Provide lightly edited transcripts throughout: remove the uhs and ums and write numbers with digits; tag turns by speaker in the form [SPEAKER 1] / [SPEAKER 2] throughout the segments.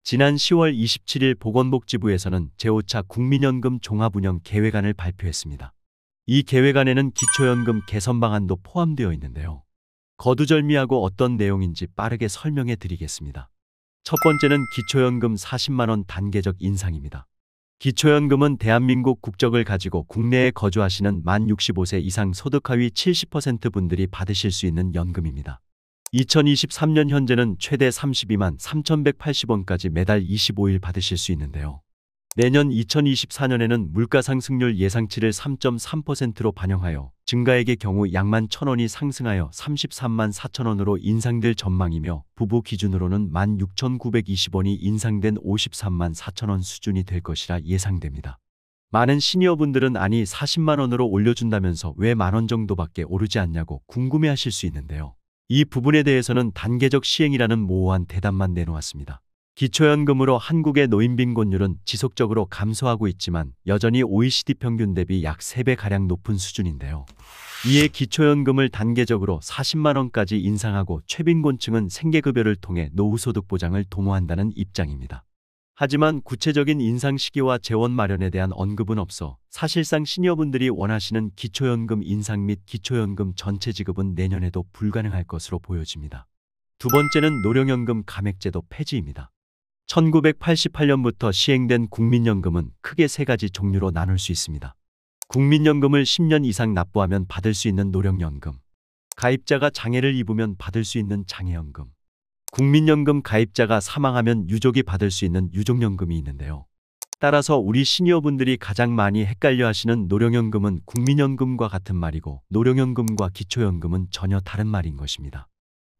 [SPEAKER 1] 지난 10월 27일 보건복지부에서는 제5차 국민연금 종합운영 계획안을 발표했습니다. 이 계획안에는 기초연금 개선 방안도 포함되어 있는데요. 거두절미하고 어떤 내용인지 빠르게 설명해 드리겠습니다. 첫 번째는 기초연금 40만 원 단계적 인상입니다. 기초연금은 대한민국 국적을 가지고 국내에 거주하시는 만 65세 이상 소득 하위 70% 분들이 받으실 수 있는 연금입니다. 2023년 현재는 최대 32만 3,180원까지 매달 25일 받으실 수 있는데요. 내년 2024년에는 물가상승률 예상치를 3.3%로 반영하여 증가액의 경우 약만 1,000원이 상승하여 33만 4천원으로 인상될 전망이며 부부 기준으로는 16,920원이 인상된 53만 4천원 수준이 될 것이라 예상됩니다. 많은 시니어분들은 아니 40만 원으로 올려준다면서 왜 만원 정도밖에 오르지 않냐고 궁금해하실 수 있는데요. 이 부분에 대해서는 단계적 시행이라는 모호한 대답만 내놓았습니다. 기초연금으로 한국의 노인 빈곤율은 지속적으로 감소하고 있지만 여전히 OECD 평균 대비 약 3배가량 높은 수준인데요. 이에 기초연금을 단계적으로 40만 원까지 인상하고 최빈곤층은 생계급여를 통해 노후소득 보장을 도모한다는 입장입니다. 하지만 구체적인 인상 시기와 재원 마련에 대한 언급은 없어 사실상 시니어분들이 원하시는 기초연금 인상 및 기초연금 전체 지급은 내년에도 불가능할 것으로 보여집니다. 두 번째는 노령연금 감액제도 폐지입니다. 1988년부터 시행된 국민연금은 크게 세 가지 종류로 나눌 수 있습니다. 국민연금을 10년 이상 납부하면 받을 수 있는 노령연금, 가입자가 장애를 입으면 받을 수 있는 장애연금, 국민연금 가입자가 사망하면 유족이 받을 수 있는 유족연금이 있는데요. 따라서 우리 시니어분들이 가장 많이 헷갈려 하시는 노령연금은 국민연금과 같은 말이고 노령연금과 기초연금은 전혀 다른 말인 것입니다.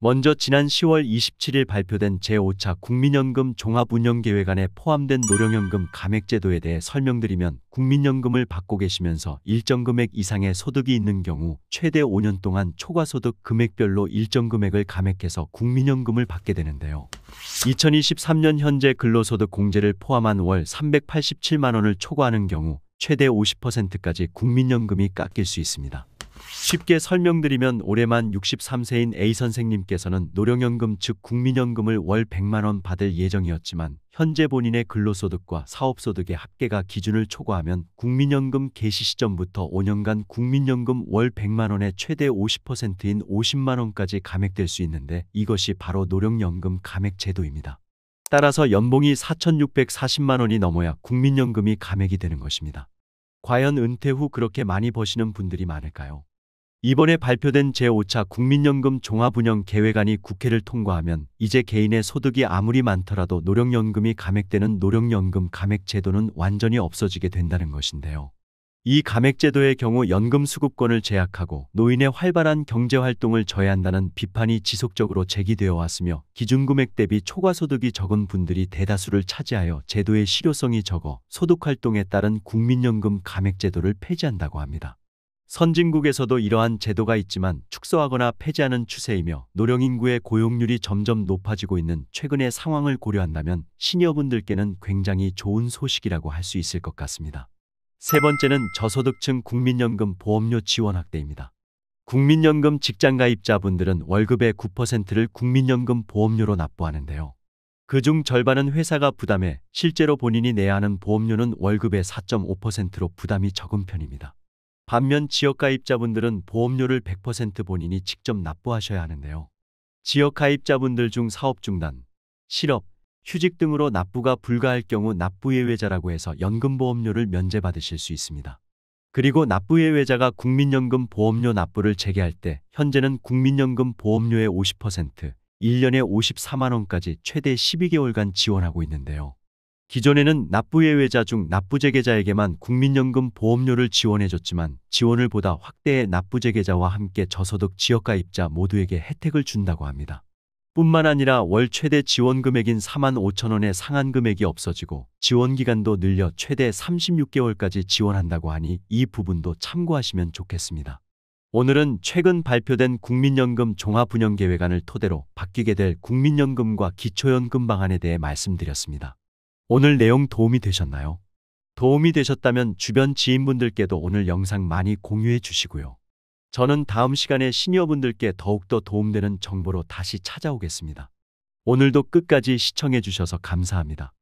[SPEAKER 1] 먼저 지난 10월 27일 발표된 제5차 국민연금 종합운영계획안에 포함된 노령연금 감액제도에 대해 설명드리면 국민연금을 받고 계시면서 일정 금액 이상의 소득이 있는 경우 최대 5년 동안 초과소득 금액별로 일정 금액을 감액해서 국민연금을 받게 되는데요. 2023년 현재 근로소득 공제를 포함한 월 387만 원을 초과하는 경우 최대 50%까지 국민연금이 깎일 수 있습니다. 쉽게 설명드리면 올해만 63세인 A선생님께서는 노령연금 즉 국민연금을 월 100만 원 받을 예정이었지만 현재 본인의 근로소득과 사업소득의 합계가 기준을 초과하면 국민연금 개시 시점부터 5년간 국민연금 월 100만 원의 최대 50%인 50만 원까지 감액될 수 있는데 이것이 바로 노령연금 감액제도입니다. 따라서 연봉이 4,640만 원이 넘어야 국민연금이 감액이 되는 것입니다. 과연 은퇴 후 그렇게 많이 버시는 분들이 많을까요? 이번에 발표된 제5차 국민연금 종합운영 계획안이 국회를 통과하면 이제 개인의 소득이 아무리 많더라도 노령연금이 감액되는 노령연금 감액제도는 완전히 없어지게 된다는 것인데요. 이 감액제도의 경우 연금 수급권을 제약하고 노인의 활발한 경제활동을 저해한다는 비판이 지속적으로 제기되어 왔으며 기준금액 대비 초과소득이 적은 분들이 대다수를 차지하여 제도의 실효성이 적어 소득활동에 따른 국민연금 감액제도를 폐지한다고 합니다. 선진국에서도 이러한 제도가 있지만 축소하거나 폐지하는 추세이며 노령인구의 고용률이 점점 높아지고 있는 최근의 상황을 고려한다면 시니어분들께는 굉장히 좋은 소식이라고 할 수 있을 것 같습니다. 세 번째는 저소득층 국민연금 보험료 지원 확대입니다. 국민연금 직장가입자분들은 월급의 9%를 국민연금 보험료로 납부하는데요. 그중 절반은 회사가 부담해 실제로 본인이 내야 하는 보험료는 월급의 4.5%로 부담이 적은 편입니다. 반면 지역가입자분들은 보험료를 100% 본인이 직접 납부하셔야 하는데요. 지역가입자분들 중 사업 중단, 실업, 휴직 등으로 납부가 불가할 경우 납부예외자라고 해서 연금보험료를 면제받으실 수 있습니다. 그리고 납부예외자가 국민연금 보험료 납부를 재개할 때 현재는 국민연금 보험료의 50%, 1년에 54만 원까지 최대 12개월간 지원하고 있는데요. 기존에는 납부예외자 중 납부재개자에게만 국민연금 보험료를 지원해줬지만 지원을 보다 확대해 납부재개자와 함께 저소득 지역가입자 모두에게 혜택을 준다고 합니다. 뿐만 아니라 월 최대 지원 금액인 4만 5천 원의 상한 금액이 없어지고 지원 기간도 늘려 최대 36개월까지 지원한다고 하니 이 부분도 참고하시면 좋겠습니다. 오늘은 최근 발표된 국민연금 종합운영계획안을 토대로 바뀌게 될 국민연금과 기초연금 방안에 대해 말씀드렸습니다. 오늘 내용 도움이 되셨나요? 도움이 되셨다면 주변 지인분들께도 오늘 영상 많이 공유해 주시고요. 저는 다음 시간에 시니어분들께 더욱더 도움되는 정보로 다시 찾아오겠습니다. 오늘도 끝까지 시청해 주셔서 감사합니다.